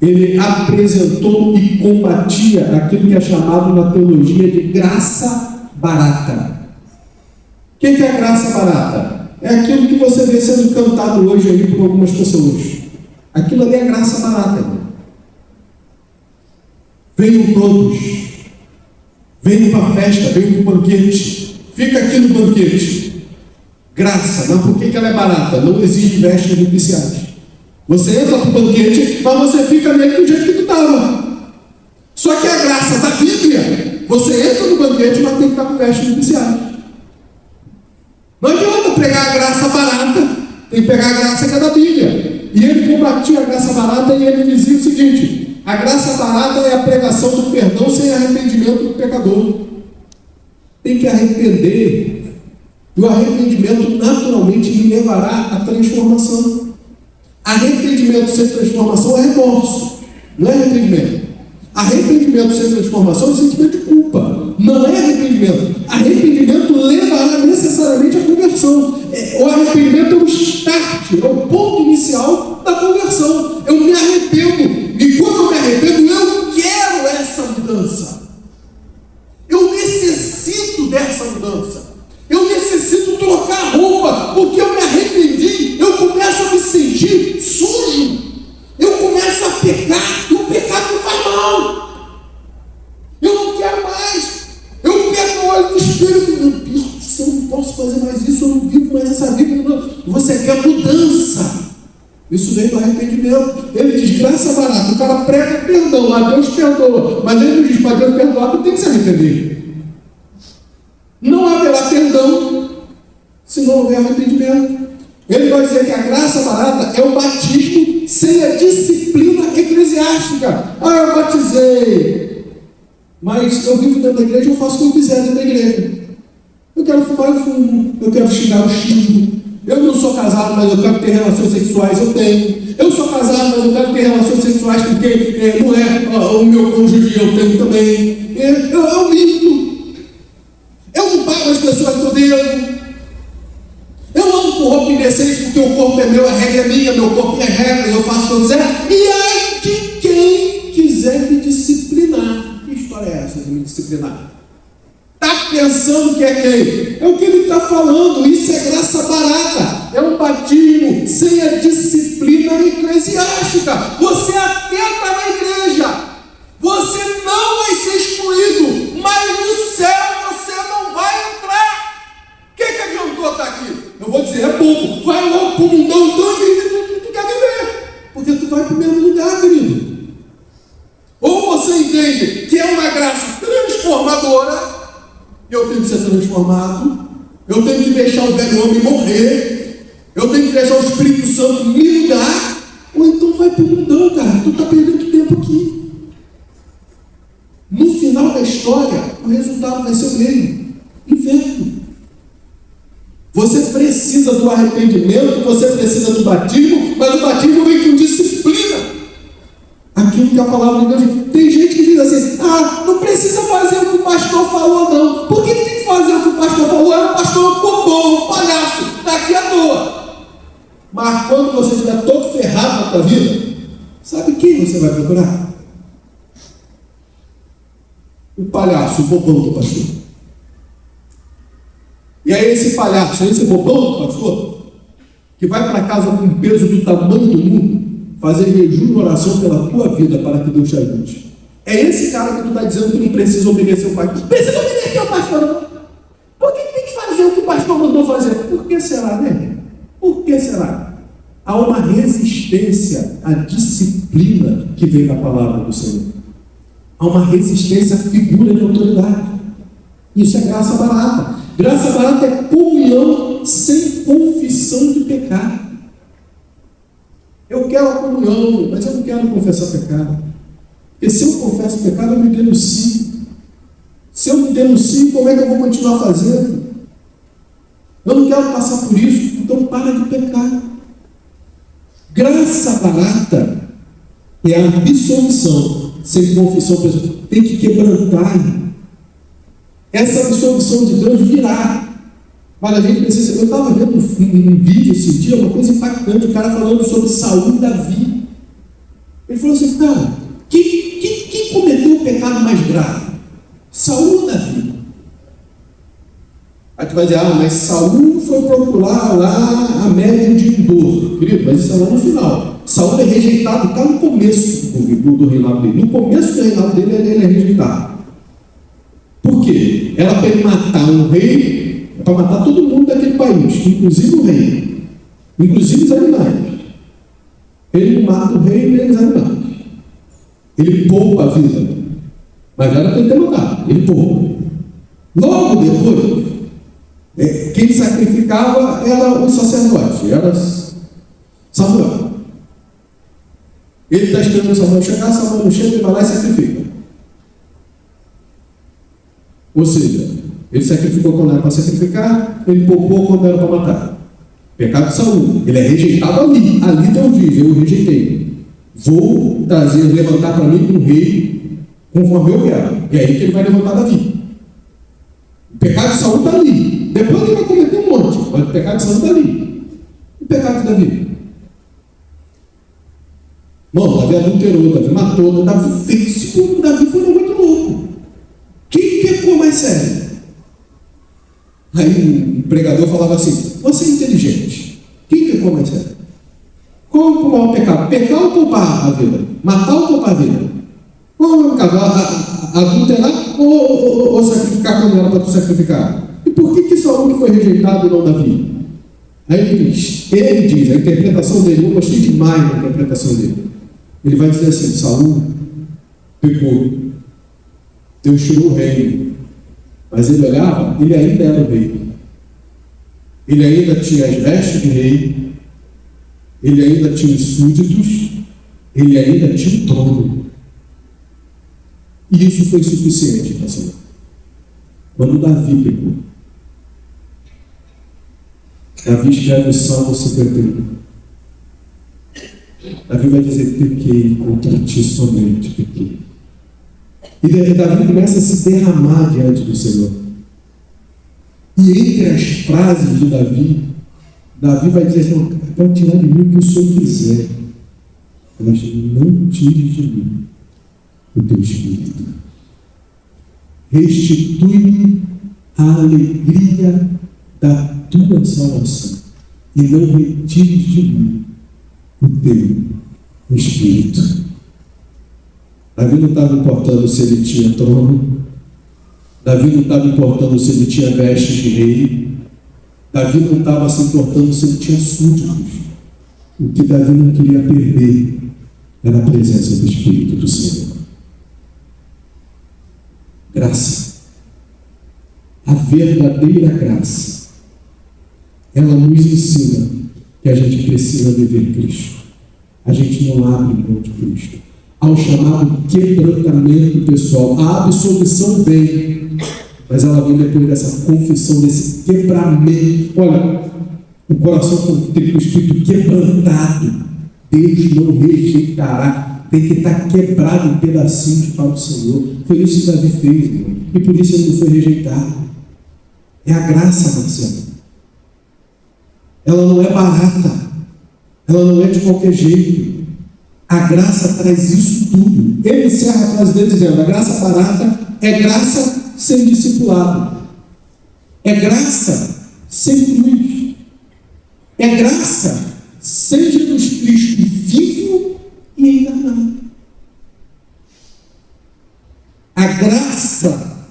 ele apresentou e combatia aquilo que é chamado na teologia de graça barata. O que é a graça barata? É aquilo que você vê sendo cantado hoje aí por algumas pessoas. Aquilo ali é graça barata. Venham todos, venham para a festa, venham para o banquete, fica aqui no banquete. Graça, mas por que ela é barata? Não exige vestes nupciais. Você entra para o banquete, mas você fica meio do jeito que tu estava. Só que a graça da Bíblia, você entra no banquete, mas tem que estar com vestes nupciais. Não adianta pregar a graça barata, tem que pegar a graça que é da Bíblia. E ele combatia a graça barata e ele dizia o seguinte: a graça barata é a pregação do perdão sem arrependimento do pecador. Tem que arrepender. E o arrependimento naturalmente me levará à transformação. Arrependimento sem transformação é remorso, não é arrependimento. Arrependimento sem transformação é sentimento de culpa, não é arrependimento. Arrependimento levará necessariamente à conversão. O arrependimento é o start, é o ponto inicial da conversão. Eu me arrependo, e quando eu me arrependo, eu quero essa mudança. Eu necessito dessa mudança. Eu necessito trocar roupa, porque eu me arrependi. Eu começo a me sentir sujo. Eu começo a pecar, e o pecado me faz mal. Eu não quero mais. Eu pego o olho no espelho e meu Deus do céu, eu não posso fazer mais isso, eu não vivo mais essa vida. Você quer mudança. Isso vem do arrependimento. Ele diz graça barata. O cara prega perdão lá, Deus perdoa. Mas ele não diz para Deus perdoar, tu tem que se arrepender. Não haverá perdão se não houver arrependimento. Ele vai dizer que a graça barata é o batismo sem a disciplina eclesiástica. Ah, eu batizei, mas eu vivo dentro da igreja, eu faço o que eu quiser dentro da igreja. Eu quero fumar, eu fumo. Eu quero xingar, eu xingo. Eu não sou casado, mas eu quero ter relações sexuais, eu tenho. Eu sou casado, mas eu quero ter relações sexuais com quem não é o meu cônjuge, eu tenho também. Eu minto. Eu não pago as pessoas que eu devo. Eu ando com roupa indecente porque o corpo é meu, a regra é minha, meu corpo é regra, eu faço o que eu quiser. E ai de quem quiser me disciplinar. Que história é essa de me disciplinar? Está pensando que é quem? É o que ele está falando. Isso é graça barata. É um batismo sem a disciplina eclesiástica. Você até está na igreja. Você não vai ser excluído. Mas no céu você não vai entrar. O que adiantou estar aqui? Eu vou dizer, é bobo. Vai logo para o mundão então e vive tudo que tu quer viver. Porque tu vai para o mesmo lugar, querido. Ou você entende que é uma graça transformadora. Eu tenho que ser transformado. Eu tenho que deixar o velho homem morrer. Eu tenho que deixar o Espírito Santo me mudar. Ou então vai para o mundão, cara. Tu está perdendo tempo aqui. No final da história, o resultado vai ser o mesmo. Inferno. Você precisa do arrependimento, você precisa do batismo, mas o batismo vem com disciplina. Aquilo que a palavra de Deus diz. Tem gente que diz assim: ah, não precisa fazer o que o pastor falou, não. Por que tem que fazer o que o pastor falou? É um pastor bobão, um palhaço, está aqui à toa. Mas quando você estiver todo ferrado na tua vida, sabe quem você vai procurar? O palhaço, o bobão do pastor. E aí esse palhaço, esse bobão do pastor, que vai para casa com um peso do tamanho do mundo, fazer jejum e oração pela tua vida para que Deus te ajude. É esse cara que tu está dizendo que não precisa obedecer o pastor. Não precisa obedecer o pastor, não. Por que tem que fazer o que o pastor mandou fazer? Por que será, né? Por que será? Há uma resistência à disciplina que vem da palavra do Senhor. Há uma resistência à figura de autoridade. Isso é graça barata. Graça barata é comunhão sem confissão de pecado. Eu quero a comunhão, mas eu não quero confessar pecado. Porque se eu confesso pecado, eu me denuncio. Se eu me denuncio, como é que eu vou continuar fazendo? Eu não quero passar por isso, então para de pecar. Graça barata é a absolvição sem confissão pessoal. Tem que quebrantar. Essa absolvição de Deus virá. Olha, a gente precisa. Eu estava vendo um vídeo esse dia, uma coisa impactante, o cara falando sobre Saul e Davi. Ele falou assim, cara, quem cometeu o pecado mais grave? Saul ou Davi? Aí tu vai dizer, mas Saul foi procurar lá a média de dor. Querido, mas isso é lá no final. Saul é rejeitado, está no começo do reinado dele. No começo do reinado dele, ele é rejeitado. Por quê? Era para ele matar um rei, para matar todo mundo daquele país, inclusive o rei, inclusive os animais. Ele não mata o rei nem os animais. Ele poupa a vida. Mas era para ele ter matado. Ele poupa. Logo depois, quem sacrificava era o sacerdote, era Samuel. Ele está esperando Samuel chegar, Samuel não chega, ele vai lá e sacrifica. Ou seja, ele sacrificou quando era para sacrificar, ele poupou quando era para matar. Pecado de Saul. Ele é rejeitado ali. Ali Deus diz, eu o rejeitei. Vou levantar para mim um rei conforme eu quero. É aí que ele vai levantar Davi. O pecado de Saul está ali. Depois ele vai cometer um monte, mas o pecado de Saul está ali. O pecado de Davi. Não, Davi adulterou, Davi matou, Davi fez. Davi foi muito louco. Quem pecou mais sério? Aí o pregador falava assim, você é inteligente. Quem pecou mais sério? Qual é o maior pecado? Pecar ou poupar a vida? Matar ou poupar a vida? Qual é o pecado? Adulterar ou sacrificar quando era para tu sacrificar? E por que Saul que foi rejeitado e não Davi? Aí ele diz, a interpretação dele, eu gostei demais da interpretação dele. Ele vai dizer assim, Saul pecou, Deus tirou o reino, mas ele olhava, ele ainda era o rei. Ele ainda tinha as vestes de rei, ele ainda tinha os súditos, ele ainda tinha o trono. E isso foi suficiente para Saul. Quando Davi pecou, Davi escreve o Salmo 51. Davi vai dizer, pequei contra ti somente, pequei. E Davi começa a se derramar diante do Senhor. E entre as frases de Davi vai dizer assim, pode tirar de mim o que o Senhor quiser, mas não tire de mim o teu espírito. Restitui-me a alegria da tua salvação e não retires de mim o teu espírito. Davi não estava importando se ele tinha trono, Davi não estava importando se ele tinha vestes de rei, Davi não estava se importando se ele tinha súditos. O que Davi não queria perder era a presença do Espírito do Senhor. Graça. A verdadeira graça, ela nos ensina que a gente precisa viver Cristo. A gente não abre mão de Cristo. Ao chamado quebrantamento pessoal, a absolvição vem, mas ela vem depois dessa confissão, desse quebramento. Olha, o coração contrito, o espírito quebrantado, Deus não rejeitará. Tem que estar quebrado em pedacinhos para o Senhor. Foi isso que Davi fez, irmão. E por isso ele não foi rejeitado. É a graça, Marcelo. Ela não é barata. Ela não é de qualquer jeito. A graça traz isso tudo. Ele encerra a frase dele dizendo, a graça barata é graça sem discipulado. É graça sem cruz. É graça sem Jesus Cristo vivo e encarnado. A graça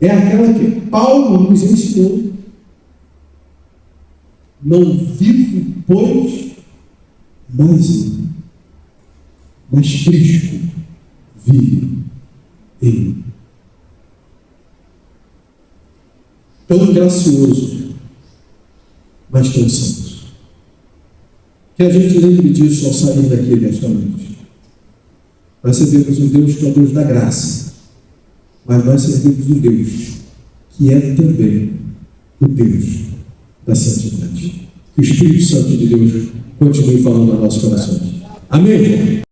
é aquela que Paulo nos ensinou. Não vivo, pois, mais eu, mas Cristo vive em mim. Tão gracioso mas tão santo. Que a gente lembre disso ao sair daqui nesta noite. Nós servimos um Deus que é o Deus da graça, mas nós servimos um Deus que é também o Deus da santidade. Que o Espírito Santo de Deus continue falando aos nossos corações. Amém?